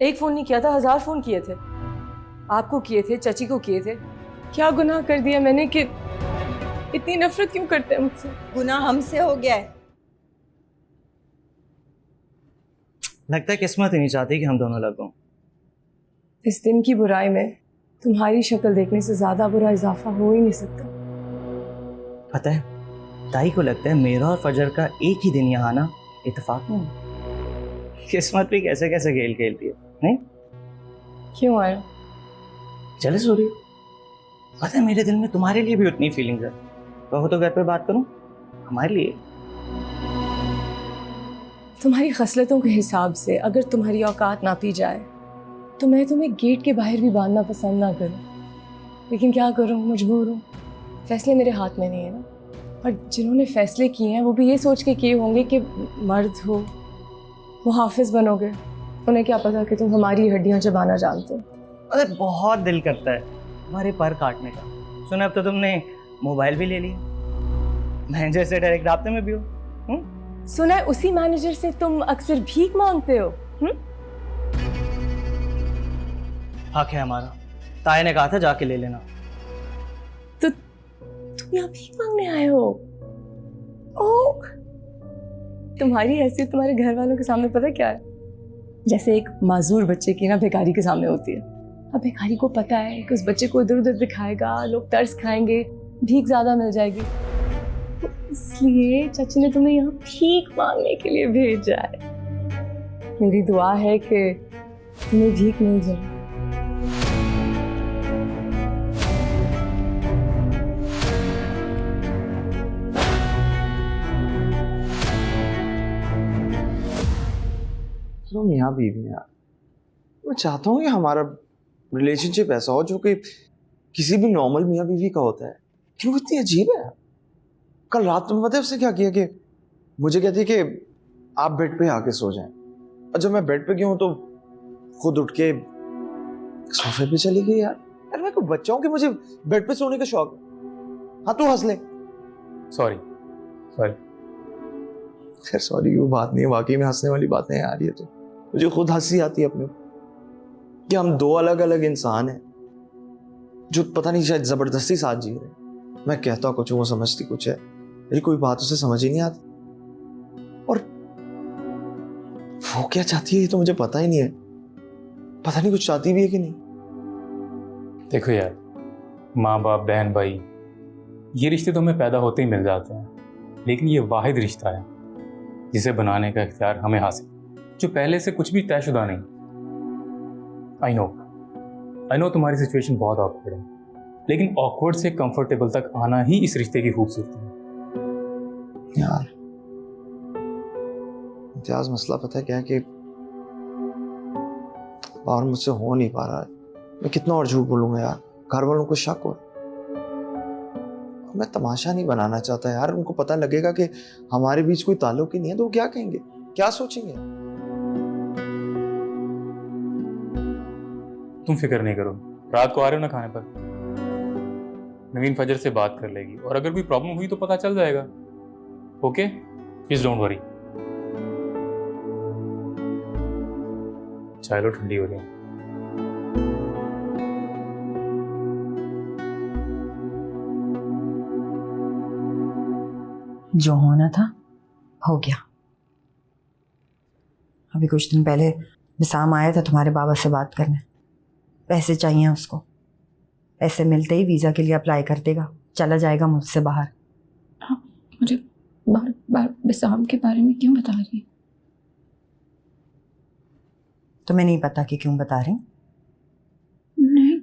एक फोन नहीं किया था, 1000 फोन किए थे। आपको किए थे, चची को किए थे। क्या गुनाह कर दिया मैंने कि इतनी नफरत क्यों करते हैं मुझसे? गुनाह हमसे हो गया है। लगता है किस्मत ही नहीं चाहती कि हम दोनों लग हों। इस दिन की बुराई में तुम्हारी शक्ल देखने से ज्यादा बुरा इजाफा हो ही नहीं सकता। पता है, ताई को लगता है मेरा और फजर का एक ही दिन यहाँ आना इत्तेफाक नहीं। किस्मत भी कैसे कैसे खेल खेलती है, नहीं? क्यों आया? जेलस हो रही हो? पता है मेरे दिल में तुम्हारे लिए भी उतनी फीलिंग्स है। कहो तो घर पे बात करूं हमारे लिए। तुम्हारी खसलतों के हिसाब से अगर तुम्हारी औकात नापी जाए तो मैं तुम्हें गेट के बाहर भी बांधना पसंद ना करूं, लेकिन क्या करूं, मजबूर हूं। फैसले मेरे हाथ में नहीं है ना। और जिन्होंने फैसले किए हैं वो भी ये सोच के किए होंगे कि मर्द हो, मुहाफिज बनोगे। उन्हें क्या पता कि तुम हमारी हड्डियां चबाना जानते हो। अरे बहुत दिल करता है हमारे पर काटने का। सुना अब तो तुमने मोबाइल भी ले लिया, मैनेजर से डायरेक्ट राब्ते में भी हो। सुना है उसी मैनेजर से तुम अक्सर भीख मांगते हो। हक है हमारा, ताए ने कहा था जाके ले लेना। तो तुम यहाँ भीख मांगने आए हो? ओह, तुम्हारी हैसियत तुम्हारे घर वालों के सामने पता क्या है? जैसे एक माजूर बच्चे की ना भिखारी के सामने होती है। अब भिखारी को पता है कि उस बच्चे को इधर उधर दिखाएगा, लोग तरस खाएंगे, भीख ज्यादा मिल जाएगी, तो इसलिए चाची ने तुम्हें यहाँ भीख मांगने के लिए भेजा है। मेरी दुआ है कि तुम्हें भीख मिल जाए। चलो मियाँ बीवी यार, मैं चाहता हूँ कि हमारा रिलेशनशिप ऐसा हो जो कि किसी भी नॉर्मल मियाँ बीवी का होता है। क्यों इतनी अजीब है? कल रात तुम्हें पता है उसने क्या किया कि मुझे कहती है कि आप बेड पे आके सो जाएं, और जब मैं बेड पे गया हूँ तो खुद उठ के सोफे पे चली गई। यार यार मैं कोई बच्चा हूँ कि मुझे बेड पे सोने का शौक है? हाँ तू हंस ले। Sorry sorry. खैर सॉरी की वो बात नहीं है, वाकई में हंसने वाली बात नहीं आ रही है। तो मुझे खुद हंसी आती है अपने कि हम दो अलग अलग इंसान हैं जो पता नहीं शायद जबरदस्ती साथ जी रहे हैं। मैं कहता कुछ हूँ, वो समझती कुछ है। मेरी कोई बात उसे समझ ही नहीं आती, और वो क्या चाहती है ये तो मुझे पता ही नहीं है। पता नहीं कुछ चाहती भी है कि नहीं। देखो यार, माँ बाप, बहन भाई, ये रिश्ते तो हमें पैदा होते ही मिल जाते हैं, लेकिन ये वाहिद रिश्ता है जिसे बनाने का इख्तियार हमें हासिल, जो पहले से कुछ भी तयशुदा नहीं। आई नो तुम्हारी सिचुएशन बहुत ऑकवर्ड है, लेकिन ऑकवर्ड से कंफर्टेबल तक आना ही इस रिश्ते की खूबसूरती है। यार इम्तियाज, मसला पता है क्या है कि और मुझसे हो नहीं पा रहा है। मैं कितना और झूठ बोलूंगा यार, घर वालों को शक हो। मैं तमाशा नहीं बनाना चाहता यार, उनको पता लगेगा कि हमारे बीच कोई ताल्लुक ही नहीं है तो वो क्या कहेंगे, क्या सोचेंगे? तुम फिक्र नहीं करो, रात को आ रहे हो ना खाने पर, नवीन फजर से बात कर लेगी, और अगर कोई प्रॉब्लम हुई तो पता चल जाएगा। Okay, please don't worry. चाय लो, ठंडी हो रही है। जो होना था हो गया। अभी कुछ दिन पहले विसाम आया था तुम्हारे बाबा से बात करने। पैसे चाहिए उसको, पैसे मिलते ही वीज़ा के लिए अप्लाई कर देगा, चला जाएगा मुझसे बाहर। हाँ, मुझे बार बार विसाम के बारे में क्यों बता रही है? तुम्हें नहीं पता कि क्यों बता रही? नहीं।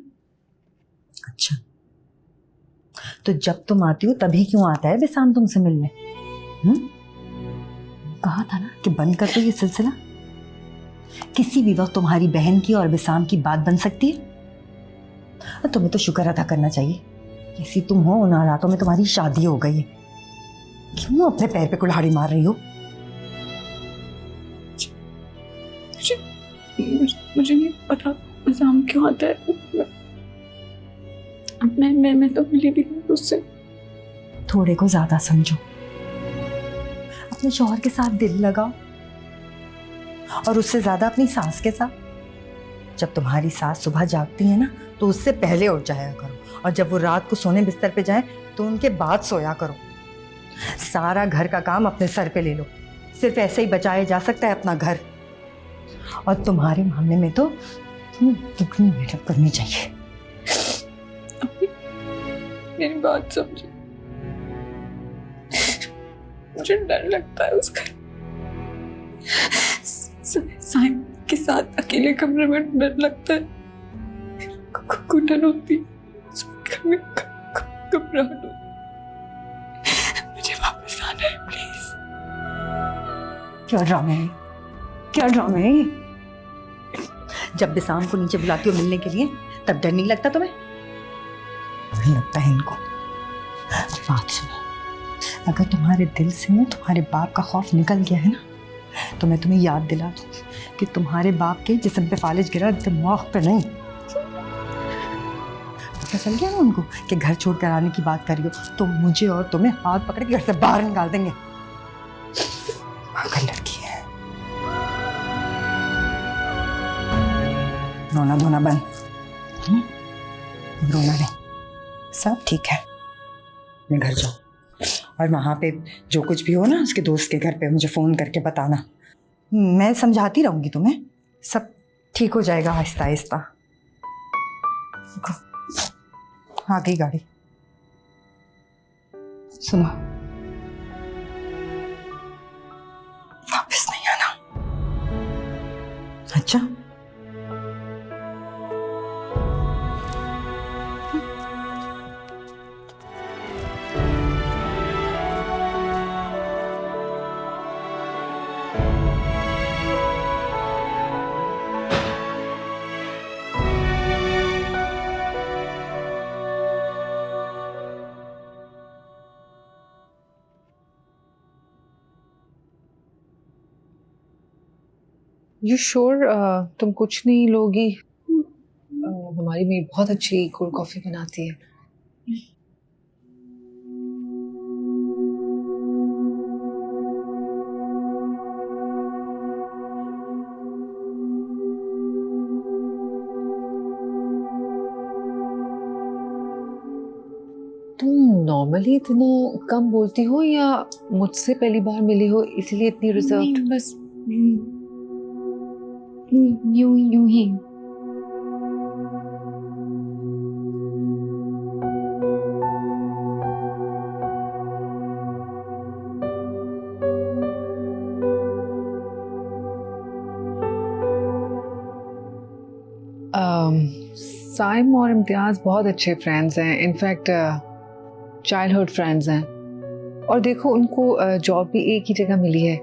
अच्छा, तो जब तुम आती हो तभी क्यों आता है विसाम तुमसे मिलने? कहा था ना कि बंद कर दो ये सिलसिला। किसी भी वक्त तुम्हारी बहन की और विसाम की बात बन सकती है। और तुम्हें तो शुक्र अदा करना चाहिए, जैसी तुम हो उन हालातों में तुम्हारी शादी हो गई है। क्यों अपने पैर पे कुल्हाड़ी मार रही हो? मुझे नहीं पता विसाम क्यों आता है। मैं तो मिली भी नहीं उससे। थोड़े को ज्यादा समझो, अपने शौहर के साथ दिल लगाओ, और उससे ज्यादा अपनी सास के साथ। जब तुम्हारी सास सुबह जागती है ना तो उससे पहले उठ जाया करो, और जब वो रात को सोने बिस्तर पे जाए तो उनके बाद सोया करो। सारा घर का काम अपने सर पे ले लो, सिर्फ ऐसे ही बचाया जा सकता है अपना घर। और तुम्हारे मामले में तो तुम्हें दुगनी मेहनत करनी चाहिए। मेरी बात समझो, मुझे डर लगता है उसका साइम के साथ अकेले कमरे में डर लगता है, घुटन होती है, घर में घबराहट होती। मुझे वापस आना है प्लीज। क्या ड्रामे है, क्या ड्रामे है ये? जब भी शाम को नीचे बुलाती हो मिलने के लिए तब डर नहीं लगता तुम्हें? नहीं लगता है इनको। बात सुनो, अगर तुम्हारे दिल से तुम्हारे बाप का खौफ निकल गया है ना तो मैं तुम्हें याद दिला दूं कि तुम्हारे बाप के जिस्म पे फालिज गिरा, दिमाग पे नहीं। पता चल गया ना उनको कि घर छोड़ कर आने की बात कर रही हो तो मुझे और तुम्हें हाथ पकड़ के घर से बाहर निकाल देंगे। पागल लड़की है। रोना धोना बंद, रोना नहीं, सब ठीक है। मैं घर जाऊँ और वहाँ पे जो कुछ भी हो ना उसके दोस्त के घर पे मुझे फ़ोन करके बताना। मैं समझाती रहूँगी तुम्हें, सब ठीक हो जाएगा आहिस्ता आहिस्ता। आ गई गाड़ी। सुनो, वापस नहीं आना। अच्छा? यू श्योर तुम कुछ नहीं लोगी? हमारी मेड बहुत अच्छी कोल्ड कॉफी बनाती है। तुम नॉर्मली इतना कम बोलती हो या मुझसे पहली बार मिली हो इसलिए इतनी रिजर्व? बस यूं ही। साइम और इम्तियाज बहुत अच्छे फ्रेंड्स हैं, इनफैक्ट चाइल्डहुड फ्रेंड्स हैं। और देखो उनको जॉब भी एक ही जगह मिली है।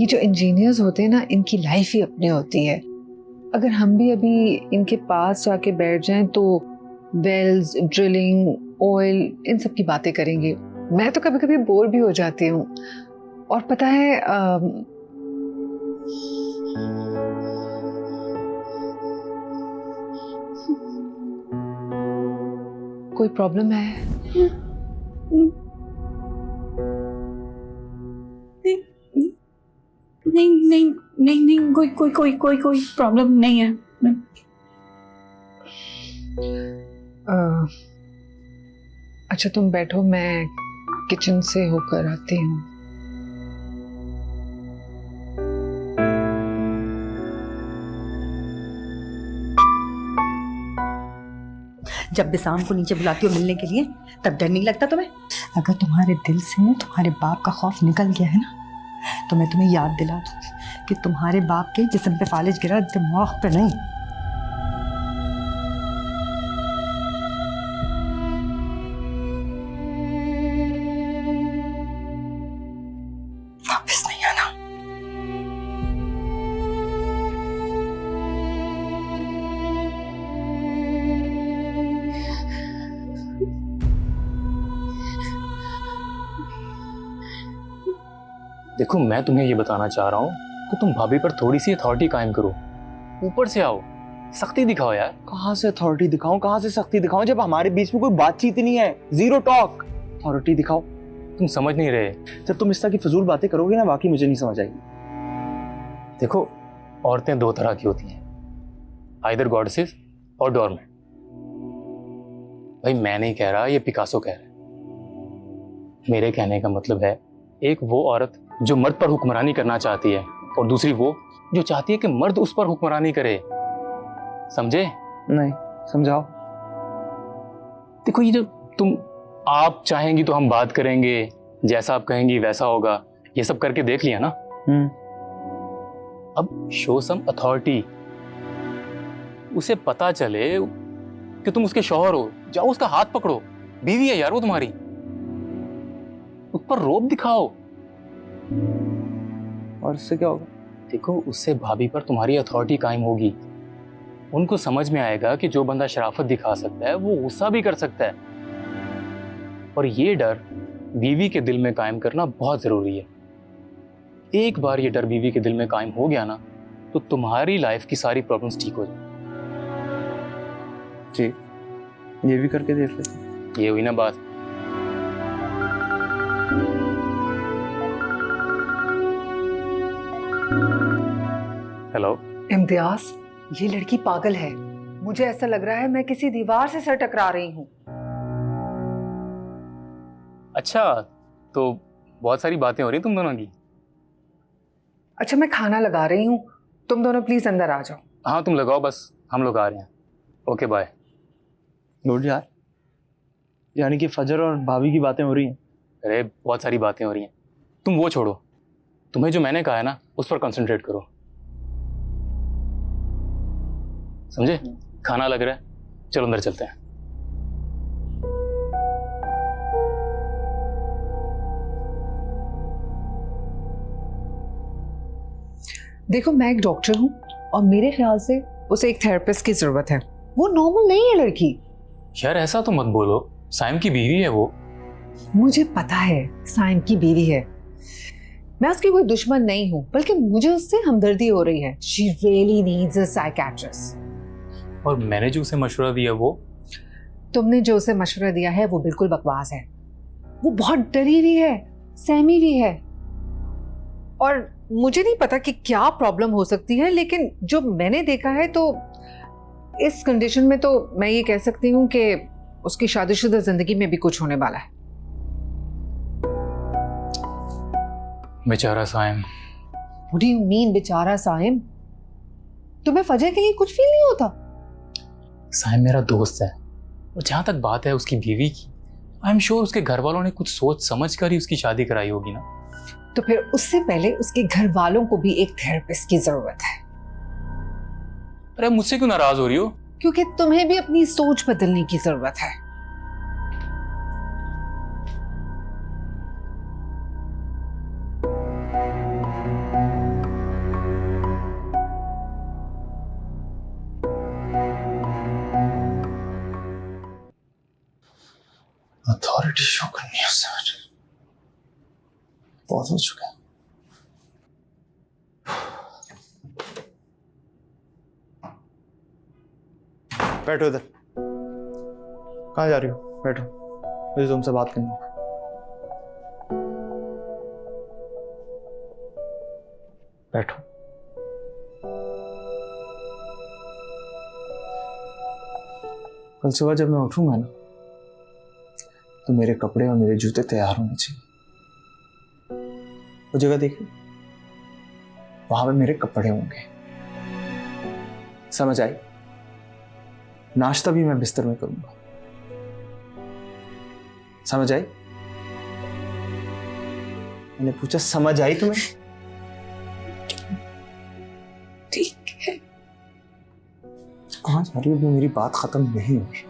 ये जो इंजीनियर्स होते हैं ना, इनकी लाइफ ही अपनी होती है। अगर हम भी अभी इनके पास जाके बैठ जाएं तो वेल्स, ड्रिलिंग, ऑयल, इन सब की बातें करेंगे। मैं तो कभी कभी बोर भी हो जाती हूँ। और पता है कोई प्रॉब्लम है? नहीं कोई प्रॉब्लम नहीं है। अच्छा तुम बैठो, मैं किचन से होकर आती हूँ। जब भी शाम को नीचे बुलाती हो मिलने के लिए तब डर नहीं लगता तुम्हें? अगर तुम्हारे दिल से तुम्हारे बाप का खौफ निकल गया है ना तो मैं तुम्हें याद दिला दूं कि तुम्हारे बाप के जिस्म पे फालिज गिरा, दिमाग पे नहीं। वापस नहीं आना। देखो मैं तुम्हें ये बताना चाह रहा हूँ कि तुम भाभी पर थोड़ी सी अथॉरिटी कायम करो, ऊपर से आओ, सख्ती दिखाओ यार। कहाँ से अथॉरिटी दिखाऊं, कहाँ से सख्ती दिखाऊं जब हमारे बीच में कोई बातचीत ही नहीं है? Zero talk. अथॉरिटी दिखाओ? तुम समझ नहीं रहे। जब तुम इस तरह की फजूल बातें करोगे ना वाकई मुझे नहीं समझ आएगी। देखो औरतें दो तरह की होती हैं, आइदर गॉडेसेस और डोरमैट। भाई मैं नहीं कह रहा, ये पिकासो कह रहा है। मेरे कहने का मतलब है, एक वो औरत जो मर्द पर हुक्मरानी करना चाहती है और दूसरी वो जो चाहती है कि मर्द उस पर हुक्मरानी करे। समझे? नहीं, समझाओ। देखो ये जो तुम आप चाहेंगी तो हम बात करेंगे, जैसा आप कहेंगी वैसा होगा, ये सब करके देख लिया ना। अब शो सम अथॉरिटी। उसे पता चले कि तुम उसके शौहर हो, जाओ उसका हाथ पकड़ो, बीवी है यार वो तुम्हारी, उस पर रोब दिखाओ। और इससे क्या होगा? देखो उससे भाभी पर तुम्हारी अथॉरिटी कायम होगी। उनको समझ में आएगा कि जो बंदा शराफत दिखा सकता है वो गुस्सा भी कर सकता है। और ये डर बीवी के दिल में कायम करना बहुत जरूरी है। एक बार ये डर बीवी के दिल में कायम हो गया ना, तो तुम्हारी लाइफ की सारी प्रॉब्लम्स ठीक हो जाए। जी, ये भी करके देख लेते हैं। ये हुई ना बात। हेलो इम्तियाज, ये लड़की पागल है। मुझे ऐसा लग रहा है मैं किसी दीवार से सर टकरा रही हूँ। अच्छा, तो बहुत सारी बातें हो रही तुम दोनों की। अच्छा मैं खाना लगा रही हूँ, तुम दोनों प्लीज अंदर आ जाओ। हाँ तुम लगाओ, बस हम लोग आ रहे हैं। Okay bye. गुड यार, यानी कि फजर और भाभी की बातें हो रही हैं। अरे बहुत सारी बातें हो रही हैं, तुम वो छोड़ो, तुम्हें जो मैंने कहा है ना उस पर कंसंट्रेट करो। समझे? खाना लग रहा है, चलो अंदर चलते हैं। देखो मैं एक डॉक्टर हूँ और मेरे ख्याल से उसे एक थेरेपिस्ट की जरूरत है। वो नॉर्मल नहीं है लड़की। यार ऐसा तो मत बोलो, साइम की बीवी है वो। मुझे पता है साइम की बीवी है, मैं उसकी कोई दुश्मन नहीं हूँ, बल्कि मुझे उससे हमदर्दी हो रही है। She really needs a psychiatrist. और मैंने जो उसे मशवरा दिया वो, तुमने जो उसे मशवरा दिया है वो बिल्कुल बकवास है। वो बहुत डरी हुई है, सहमी हुई है, और मुझे नहीं पता कि क्या प्रॉब्लम हो सकती है, लेकिन जो मैंने देखा है तो इस कंडीशन में तो मैं ये कह सकती हूँ कि उसकी शादीशुदा जिंदगी में भी कुछ होने वाला है। बेचारा Saim. What do you mean बेचारा साइम? तुम्हें फजर के लिए कुछ फील नहीं होता? साइम मेरा दोस्त है, और जहां तक बात है उसकी बीवी की, आई एम श्योर उसके घर वालों ने कुछ सोच समझ कर ही उसकी शादी कराई होगी ना। तो फिर उससे पहले उसके घर वालों को भी एक थेरेपिस्ट की जरूरत है। अरे मुझसे क्यों नाराज हो रही हो? क्योंकि तुम्हें भी अपनी सोच बदलने की जरूरत है। अथॉरिटी शो करनी है उसे। बहुत हो चुका है। बैठो इधर। कहाँ जा रही हो? बैठो, मुझे तुमसे बात करनी है। बैठो। कल सुबह जब मैं उठूंगा ना, तो मेरे कपड़े और मेरे जूते तैयार होने चाहिए। वो जगह देखिए, वहां पे मेरे कपड़े होंगे। समझ आई? नाश्ता भी मैं बिस्तर में करूंगा। समझ आई? मैंने पूछा समझ आई तुम्हें? ठीक है। कहाँ जा रही हो? अभी मेरी बात खत्म नहीं हुई।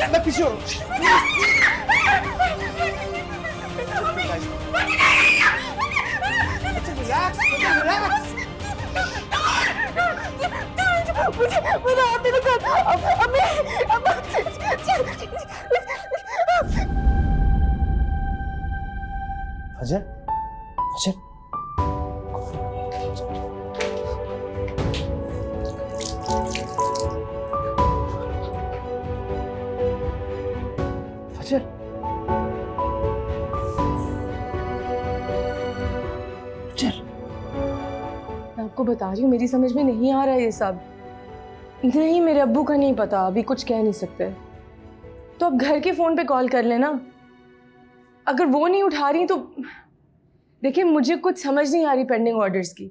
मैं पीछे हो। फजर, फजर, चल। चल, मैं आपको बता रही हूँ मेरी समझ में नहीं आ रहा है ये सब। नहीं, मेरे अब्बू का नहीं पता, अभी कुछ कह नहीं सकते। तो अब घर के फोन पे कॉल कर लेना। अगर वो नहीं उठा रही तो देखिए, मुझे कुछ समझ नहीं आ रही पेंडिंग ऑर्डर्स की।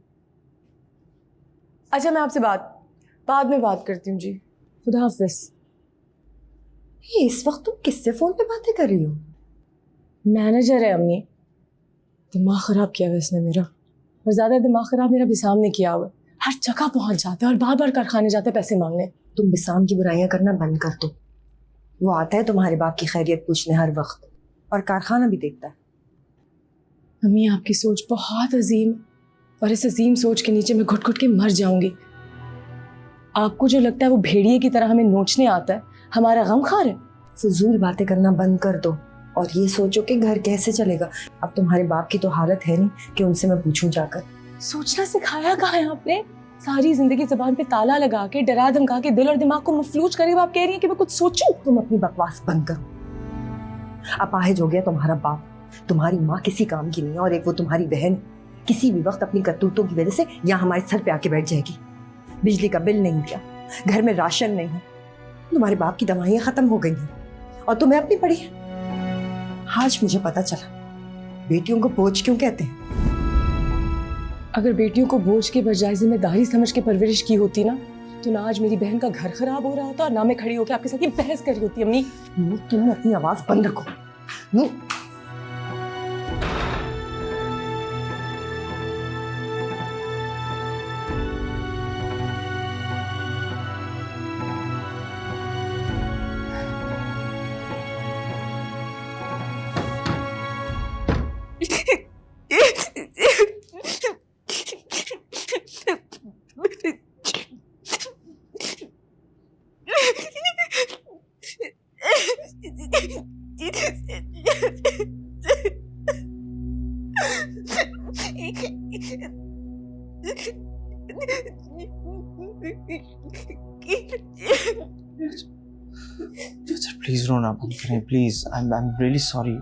अच्छा, मैं आपसे बाद में बात करती हूँ जी। खुदा हाफिज। ये इस वक्त तुम किससे फोन पे बातें कर रही हो? मैनेजर है अम्मी। दिमाग खराब किया हुआ इसने मेरा, और ज्यादा दिमाग खराब मेरा बिसाम ने किया हुआ। हर जगह पहुंच जाते हैं और बार बार कारखाने जाते हैं पैसे मांगने। तुम बिसाम की बुराइयां करना बंद कर दो। वो आता है तुम्हारे बाप की खैरियत पूछने हर वक्त, और कारखाना भी देखता है। अम्मी, आपकी सोच बहुत अजीम, और इस अजीम सोच के नीचे मैं घुट घुट के मर जाऊंगी। आपको जो लगता है वो भेड़िए की तरह हमें नोचने आता है, हमारा गम खार है। फजूल बातें करना बंद कर दो और ये सोचो कि घर कैसे चलेगा। अब तुम्हारे बाप की तो हालत है नहीं कि उनसे मैं पूछूं जाकर। सोचना सिखाया कहाँ है आपने? सारी जिंदगी जुबान पे ताला लगा के, डरा धमका के, दिल और दिमाग को मफलूज करे आप कह रही हैं कि मैं कुछ सोचूं? तुम अपनी बकवास बंद करो। अपाहिज हो गया तुम्हारा बाप। तुम्हारी माँ किसी काम की नहीं है, और एक वो तुम्हारी बहन किसी भी वक्त अपनी करतूतों की वजह से यहाँ हमारे सर पे आके बैठ जाएगी। बिजली का बिल नहीं दिया, घर में राशन नहीं है, तुम्हारे बाप की दवाइयाँ खत्म हो गई हैं, और तुम्हें अपनी पड़ी है। आज मुझे पता चला बेटियों को बोझ क्यों कहते हैं। अगर बेटियों को बोझ के बजाय जिम्मेदारी समझ के परवरिश की होती ना, तो ना आज मेरी बहन का घर खराब हो रहा होता और ना मैं खड़ी होकर आपके साथ ये बहस कर रही होती। अम्मी, तुम अपनी आवाज बंद रखो। नू, प्लीज रोना बंद करें please. I am really sorry.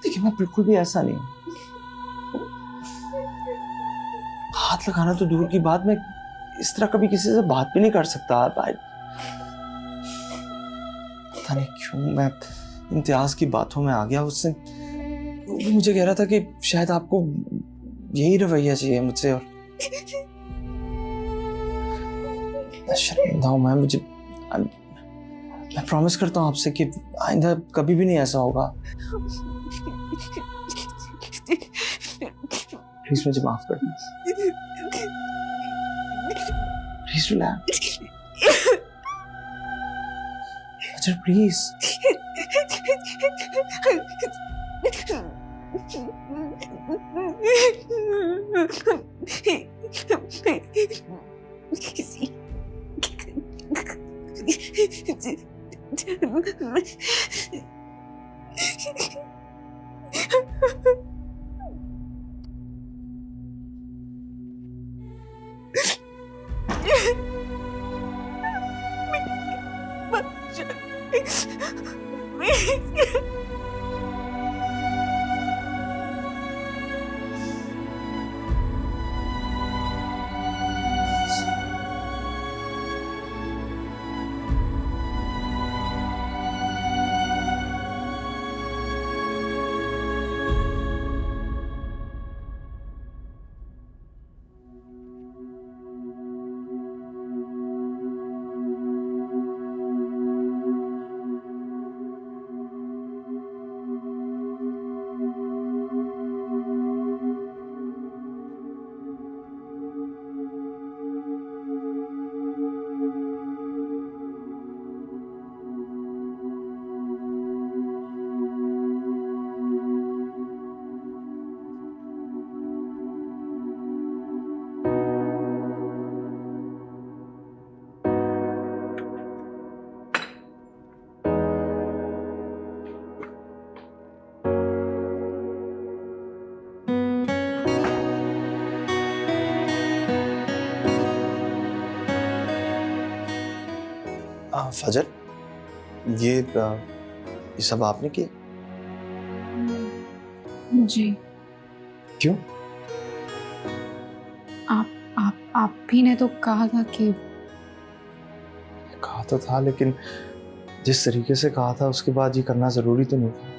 देखिए, मैं बिल्कुल भी ऐसा नहीं। हाथ लगाना तो दूर की बात, मैं इस तरह कभी किसी से बात भी नहीं कर सकता। पता नहीं क्यों मैं इम्तियाज की बातों में आ गया। उससे वो भी मुझे कह रहा था कि शायद आपको यही रवैया चाहिए मुझसे, और शर्मिंदा हूं मैं प्रॉमिस करता हूँ आपसे कि आइंदा कभी भी नहीं ऐसा होगा। प्लीज मुझे माफ कर दो। Please relax. अच्छा प्लीज। फजर, ये सब आपने किया? जी क्यों? आप ही ने तो कहा था कि कहा तो था, लेकिन जिस तरीके से कहा था उसके बाद ये करना जरूरी तो नहीं था।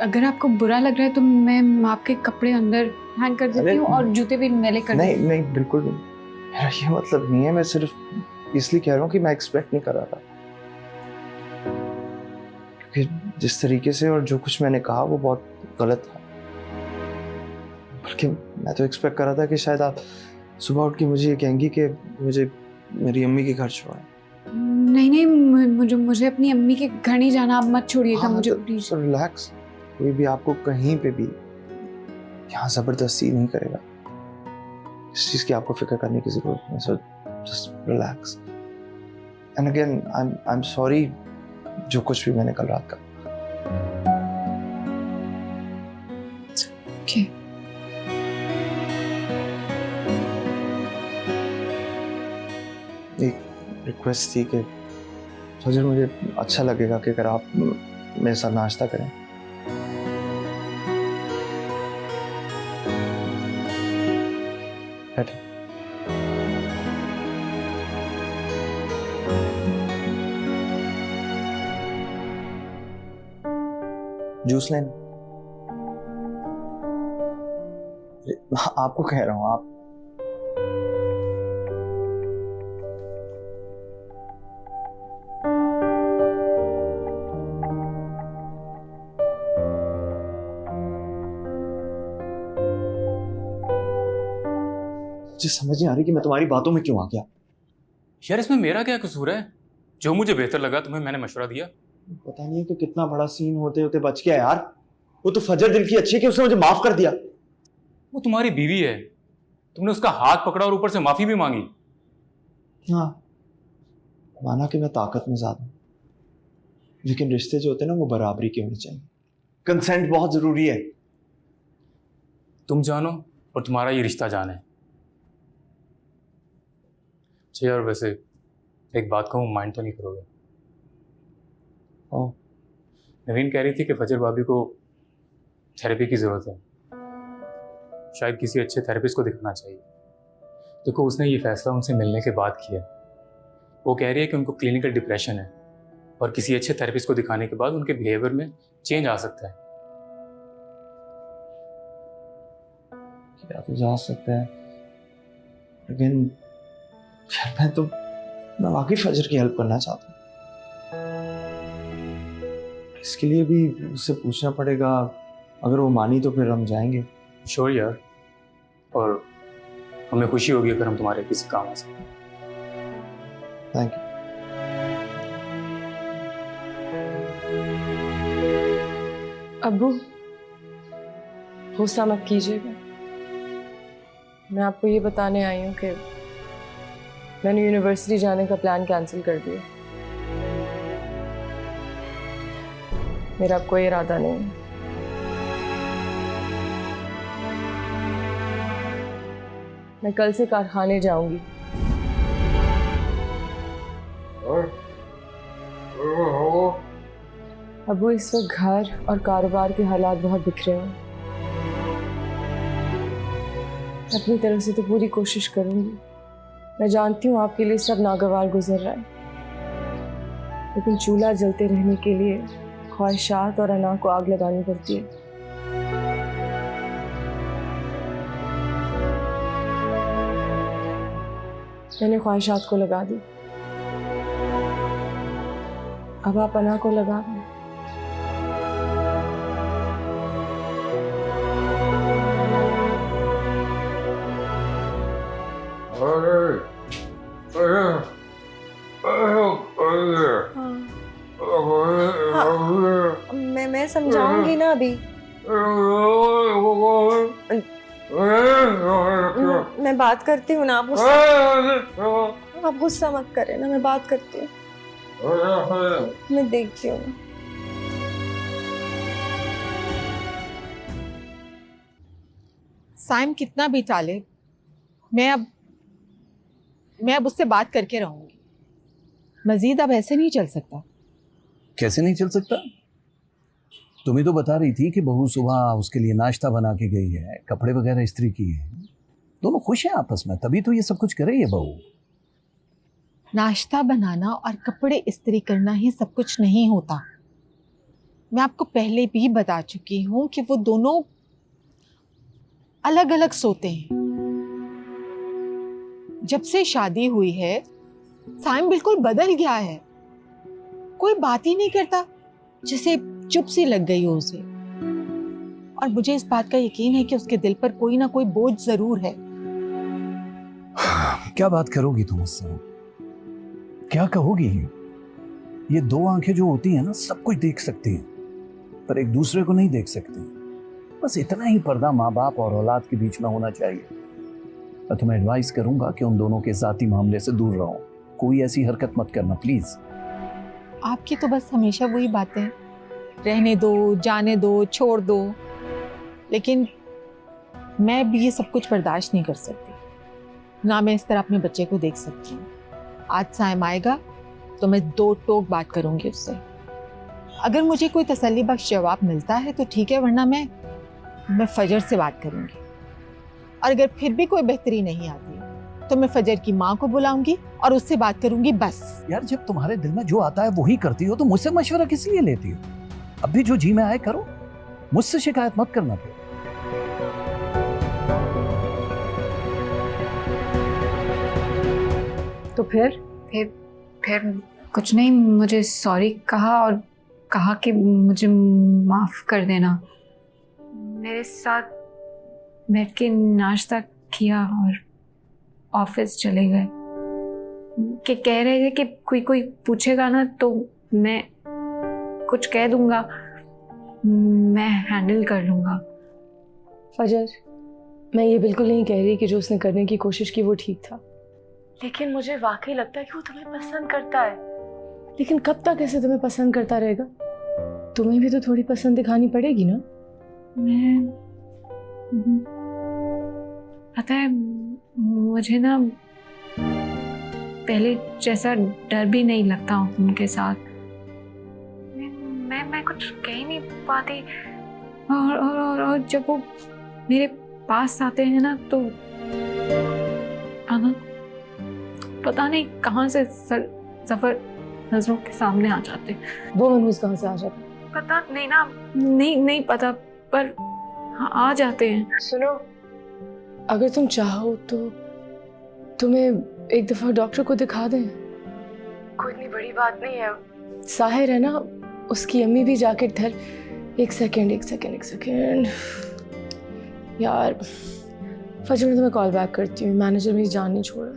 अगर आपको बुरा लग रहा है तो मैं आपके कपड़े अंदर हैंग कर देती हूँ और जूते भी मैले कर नहीं देती हूँ। नहीं, बिल्कुल नहीं, मेरा ये मतलब नहीं है। मैं सिर्फ इसलिए कह रहा हूँ कि मैं एक्सपेक्ट नहीं कर रहा था, क्योंकि जिस तरीके से और जो कुछ मैंने कहा वो बहुत गलत था। बल्कि मैं तो एक्सपेक्ट कर रहा था कि शायद आप सुबह उठ के मुझे ये कहेंगी कि मुझे मेरी अम्मी के घर छोड़ें। नहीं, मुझे अपनी अम्मी के घर नहीं जाना, आप मत छोड़िएगा मुझे प्लीज। तो रिलैक्स, कोई भी आपको कहीं पे भी यहाँ जबरदस्ती नहीं करेगा। इस चीज की आपको फिक्र करने की जरूरत नहीं। So just relax. And again I am sorry जो कुछ भी मैंने कल रात का। ओके एक रिक्वेस्ट थी कि फजर मुझे अच्छा लगेगा कि अगर आप मेरे साथ नाश्ता करें। बैठे। जूस लेना? आपको कह रहा हूँ, आप मुझे समझ नहीं आ रही कि मैं तुम्हारी बातों में क्यों आ गया। यार इसमें मेरा क्या कसूर है? जो मुझे बेहतर लगा तुम्हें मैंने मशवरा दिया। पता नहीं है कि कितना बड़ा सीन होते होते बच गया यार। वो तो फजर दिल की अच्छी है कि उसने मुझे माफ कर दिया। वो तुम्हारी बीवी है, तुमने उसका हाथ पकड़ा और ऊपर से माफी भी मांगी। हाँ, माना कि मैं ताकत में ज्यादा हूं, लेकिन रिश्ते जो होते हैं ना वो बराबरी के होने चाहिए। कंसेंट बहुत जरूरी है। तुम जानो और तुम्हारा ये रिश्ता जाने। अच्छा यार, वैसे एक बात कहूँ, माइंड तो नहीं करोगे? ओह, नवीन कह रही थी कि फजर भाभी को थेरेपी की ज़रूरत है, शायद किसी अच्छे थेरेपिस्ट को दिखाना चाहिए। देखो उसने ये फैसला उनसे मिलने के बाद किया। वो कह रही है कि उनको क्लिनिकल डिप्रेशन है और किसी अच्छे थेरेपिस्ट को दिखाने के बाद उनके बिहेवियर में चेंज आ सकता है। क्या तो जा सकता है, लेकिन यार मैं वाकई फजर की हेल्प करना चाहता हूँ। इसके लिए भी उससे पूछना पड़ेगा। अगर वो मानी तो फिर हम जाएंगे। श्योर यार, और हमें खुशी होगी अगर हम तुम्हारे किसी काम आ सकें। Thank you. अब्बू, गुस्सा मत कीजिएगा। मैं आपको ये बताने आई हूँ कि मैंने यूनिवर्सिटी जाने का प्लान कैंसिल कर दिया। मेरा कोई इरादा नहीं है। मैं कल से कारखाने जाऊंगी। अबू, इस वक्त घर और कारोबार के हालात बहुत बिखरे हैं। अपनी तरफ से तो पूरी कोशिश करूंगी। मैं जानती हूँ आपके लिए सब नागवार गुजर रहा है, लेकिन चूल्हा जलते रहने के लिए ख्वाहिशात और अना को आग लगानी पड़ती है। मैंने ख्वाहिशात को लगा दी, अब आप अना को लगा दें। मैं समझाऊंगी ना अभी। मैं बात करती हूँ ना, आप गुस्सा मत करें ना, मैं बात करती हूँ। मैं देखती हूँ ना। साइम कितना भी टाले, मैं अब उससे बात करके रहूंगी। मजीद अब ऐसे नहीं चल सकता। कैसे नहीं चल सकता? तुम्हें तो बता रही थी कि बहू सुबह उसके लिए नाश्ता बना के गई है, कपड़े वगैरह इस्त्री किए हैं, दोनों खुश हैं आपस में, तभी तो ये सब कुछ कर रही है बहू। नाश्ता बनाना और कपड़े इस्त्री करना ही सब कुछ नहीं होता। मैं आपको पहले भी बता चुकी हूँ कि वो दोनों अलग अलग सोते हैं। जब से शादी हुई है साइम बिल्कुल बदल गया है, कोई बात ही नहीं करता, जैसे चुप सी लग गई हो उसे। और मुझे इस बात का यकीन है कि उसके दिल पर कोई ना कोई बोझ जरूर है। क्या बात करोगी तुम उससे? क्या कहोगी? ये दो आंखें जो होती हैं ना, सब कुछ देख सकती हैं पर एक दूसरे को नहीं देख सकती। बस इतना ही पर्दा माँ बाप और औलाद के बीच में होना चाहिए। मैं तुम्हें एडवाइस करूंगा कि उन दोनों के जाती मामले से दूर रहो, कोई ऐसी हरकत मत करना प्लीज। आपकी तो बस हमेशा वही बातें, रहने दो, जाने दो, छोड़ दो, लेकिन मैं भी ये सब कुछ बर्दाश्त नहीं कर सकती। ना मैं इस तरह अपने बच्चे को देख सकती हूँ। आज साइम आएगा तो मैं 2 टोक बात करूंगी उससे। अगर मुझे कोई तसल्ली बख्श जवाब मिलता है तो ठीक है, वरना मैं फजर से बात करूंगी। और अगर फिर भी कोई बेहतरी नहीं आती तो मैं फजर की माँ को बुलाऊंगी और उससे बात करूंगी बस। यार जब तुम्हारे दिल में जो आता है वही करती हो तो मुझसे मशवरा किस लिए लेती हो? अब भी जो जी में आए करो, मुझसे शिकायत मत करना फिर। तो फिर कुछ नहीं, मुझे सॉरी कहा और कहा कि मुझे माफ़ कर देना। मेरे साथ बैठ के नाश्ता किया और ऑफिस चले गए। कि कह रहे थे कि कोई पूछेगा ना तो मैं कुछ कह दूंगा, मैं हैंडल कर लूँगा। फजर, मैं ये बिल्कुल नहीं कह रही कि जो उसने करने की कोशिश की वो ठीक था, लेकिन मुझे वाकई लगता है कि वो तुम्हें पसंद करता है। लेकिन कब तक ऐसे तुम्हें पसंद करता रहेगा? तुम्हें भी तो थोड़ी पसंद दिखानी पड़ेगी ना। मैं पता है, मुझे ना पहले जैसा डर भी नहीं लगता उनके साथ। मैं कुछ कह ही नहीं पाती और जब वो मेरे पास आते हैं ना तो पता नहीं कहाँ से सफर नजरों के सामने आ जाते। वो मनहूस कहाँ से आ जाते? पता नहीं ना, नहीं पता, पर हाँ आ जाते हैं। सुनो, अगर तुम चाहो तो तुम्हें एक दफा डॉक्टर को दिखा दें। कोई इतनी बड़ी बात नहीं है। साहिर है ना, उसकी अम्मी भी जैकेट धर। एक सेकेंड यार, फजर मैं तुम्हें कॉल बैक करती हूँ। मैनेजर मेरी जान नहीं छोड़ रहा।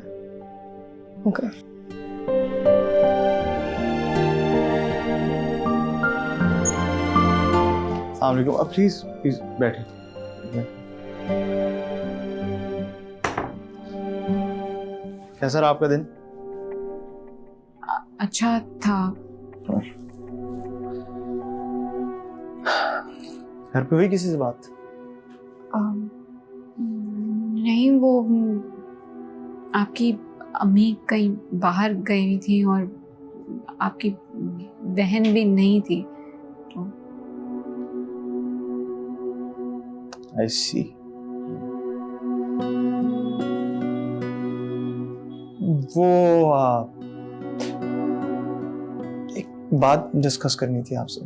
ओके अस्सलाम वालेकुम। अब प्लीज बैठे। कैसा रहा आपका दिन? अच्छा था। घर पे हुई किसी से बात? नहीं, वो आपकी अम्मी कहीं बाहर गई थी और आपकी बहन भी नहीं थी तो। I see. वो एक बात डिस्कस करनी थी आपसे।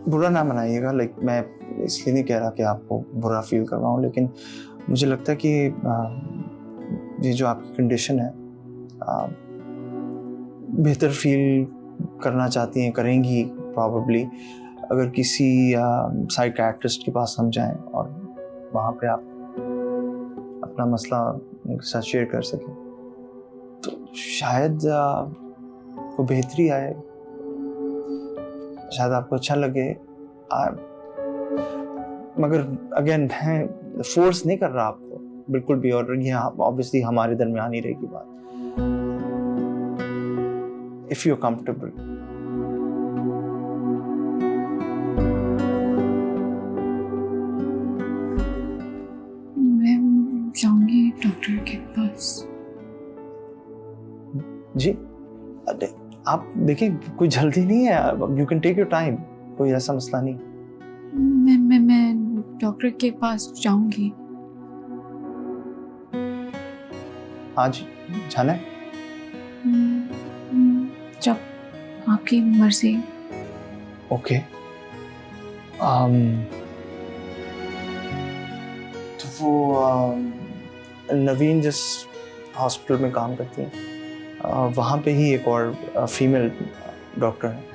बुरा ना मनाइएगा, लाइक मैं इसलिए नहीं कह रहा कि आपको बुरा फील करवाऊं, लेकिन मुझे लगता है कि ये जो आपकी कंडीशन है बेहतर फील करना चाहती हैं, करेंगी प्रॉबेबली अगर किसी साइकियाट्रिस्ट के पास हम जाएं और वहाँ पे आप अपना मसला उनके साथ शेयर कर सकें तो शायद को बेहतरी आए, शायद आपको अच्छा लगे। मगर अगेन मैं फोर्स नहीं कर रहा आपको बिल्कुल भी, और ये ऑब्वियसली हमारे दरमियान ही रहेगी बात। If you are comfortable. मैं जाऊंगी डॉक्टर के पास। जी अरे आप देखिए, कोई जल्दी नहीं है, you can take your time, कोई ऐसा मसला नहीं। मैं डॉक्टर के पास जाऊंगी। आज जाना है? जब आपकी मर्जी। ओके। तो वो नवीन जिस हॉस्पिटल में काम करती हैं, वहाँ पे ही एक और फीमेल डॉक्टर है।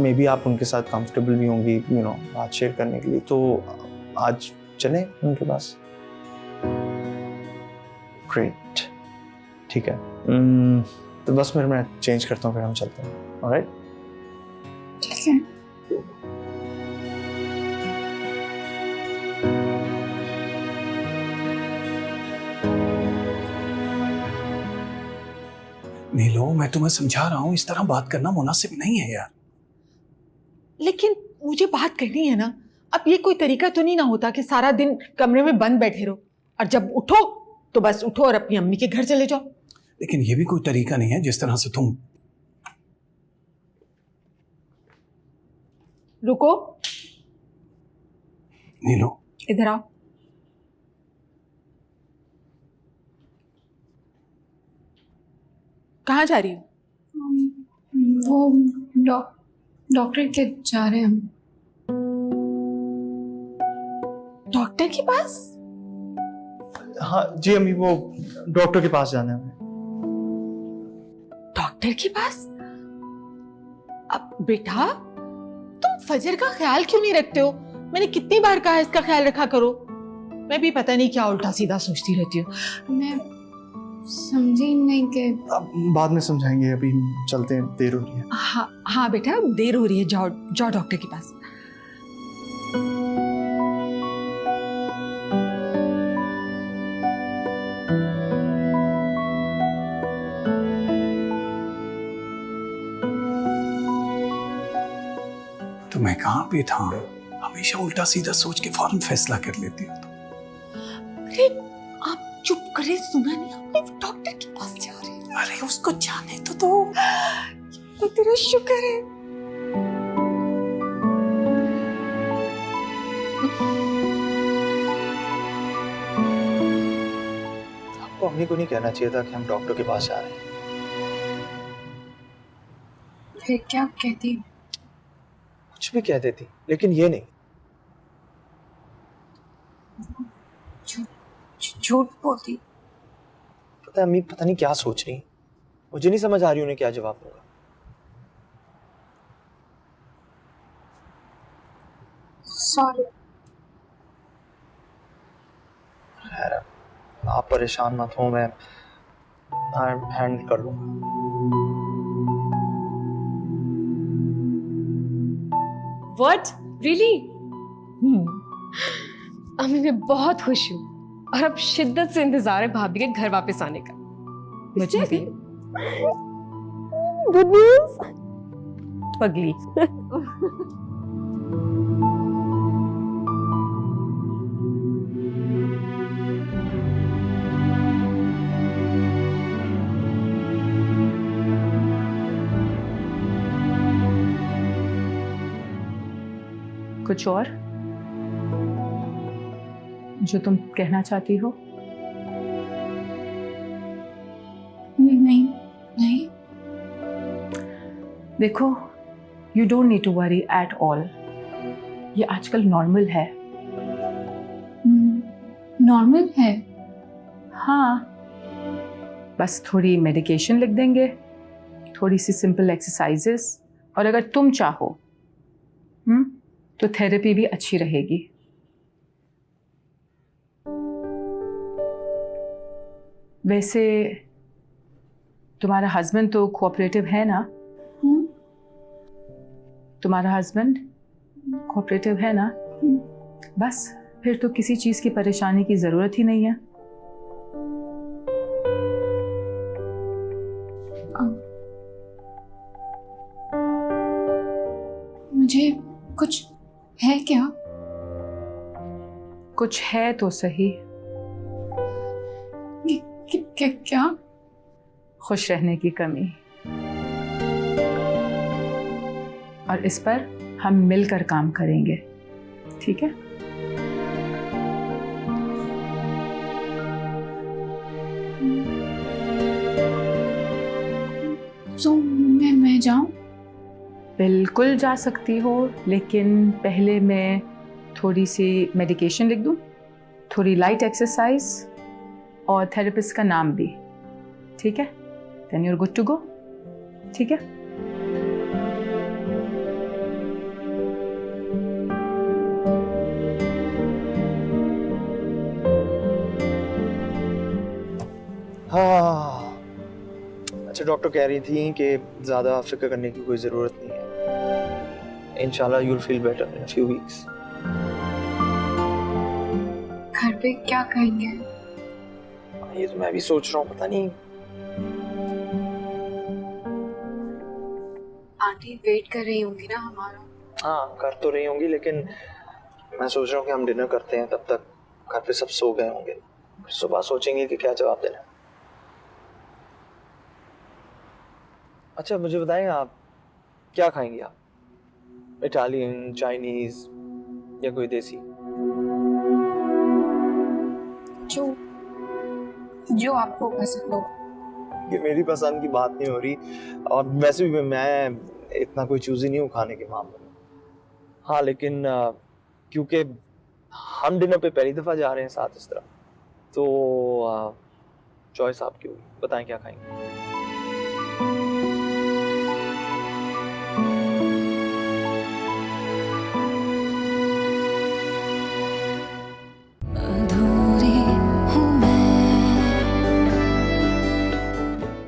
मे बी आप उनके साथ कंफर्टेबल भी होंगी, बात शेयर करने के लिए, तो आज चलें उनके पास? ग्रेट, ठीक है। तो बस मैं चेंज करता हूँ, फिर हम चलते हैं। ऑलराइट, ठीक है। नीलो, मैं तुम्हें समझा रहा हूँ, इस तरह बात करना मुनासिब नहीं है यार। लेकिन मुझे बात करनी है ना। अब ये कोई तरीका तो नहीं ना होता कि सारा दिन कमरे में बंद बैठे रहो और जब उठो तो बस उठो और अपनी अम्मी के घर चले जाओ। लेकिन ये भी कोई तरीका नहीं है जिस तरह से तुम। रुको, नीलो इधर आओ। कहाँ जा रही हो? वो डॉक्टर के जा रहे हैं हम। डॉक्टर के पास? हाँ जी अम्मी, वो डॉक्टर के पास जाना है हमें। डॉक्टर के पास? अब बेटा, तुम फजर का ख्याल क्यों नहीं रखते हो? मैंने कितनी बार कहा इसका ख्याल रखा करो। मैं भी पता नहीं क्या उल्टा सीधा सोचती रहती हूँ। मैं समझी नहीं कि। अब बाद में समझाएंगे, अभी चलते हैं, देर हो रही है। हाँ हाँ बेटा, देर हो रही है, जाओ जाओ डॉक्टर के पास। तो मैं कहाँ पे था? हमेशा उल्टा सीधा सोच के फौरन फैसला कर लेती हो। अरे आप चुप करे, सुना नहीं आपने? वो डॉक्टर के पास जा रहे हैं। अरे उसको जाने तो तेरा शुक्र है। आपको अम्मी को नहीं कहना चाहिए था कि हम डॉक्टर के पास जा रहे हैं। फिर क्या कहती? कुछ भी कह देती, लेकिन ये नहीं। झूठ बोलती। पता है अम्मी, पता नहीं क्या सोच रही, मुझे नहीं समझ आ रही उन्हें क्या जवाब दूंगा। सॉरी। खैर, आप परेशान मत हो, मैं हैंडल कर लूंगा। What? Really? अम्मी मैं बहुत खुश हूँ और अब शिद्दत से इंतजार है भाभी के घर वापस आने का। मुझे भी। Good news. पगली। कुछ और जो तुम कहना चाहती हो? नहीं। देखो, you don't need to worry at all. ये आजकल नॉर्मल है। नॉर्मल है? हाँ, बस थोड़ी मेडिकेशन लिख देंगे, थोड़ी सी सिंपल एक्सरसाइजेस, और अगर तुम चाहो तो थेरेपी भी अच्छी रहेगी। वैसे तुम्हारा हस्बैंड तो कोऑपरेटिव है ना? तुम्हारा हस्बैंड कोऑपरेटिव है ना? बस फिर तो किसी चीज की परेशानी की जरूरत ही नहीं है। मुझे कुछ है क्या? कुछ है तो सही। क्या? खुश रहने की कमी। और इस पर हम मिलकर काम करेंगे, ठीक है? तो मैं जाऊं? बिल्कुल जा सकती हो, लेकिन पहले मैं थोड़ी सी मेडिकेशन लिख दूं, थोड़ी लाइट एक्सरसाइज और थेरेपिस्ट का नाम भी, ठीक है? Then you are good to go, ठीक है? हाँ, अच्छा डॉक्टर कह रही थी कि ज़्यादा फिक्र करने की कोई ज़रूरत नहीं है। इंशाल्लाह you'll feel better in a few weeks. घर पे क्या कहेंगे? ये तो मैं भी सोच रहा हूँ, पता नहीं। आंटी वेट कर रही होंगी ना हमारा? हाँ, कर तो रही होंगी, लेकिन मैं सोच रहा हूँ कि हम डिनर करते हैं, तब तक घर पे सब सो गए होंगे। सुबह सोचेंगे कि क्या जवाब देना है। अच्छा मुझे बताएं, आप क्या खाएंगे? आप इटालियन, चाइनीज या कोई देसी? जो आपको पसंद हो। ये मेरी पसंद की बात नहीं हो रही, और वैसे भी मैं इतना कोई चूजी नहीं हूँ खाने के मामले में। हाँ लेकिन क्योंकि हम डिनर पे पहली दफ़ा जा रहे हैं साथ इस तरह, तो चॉइस आपकी होगी, बताएं क्या खाएंगे।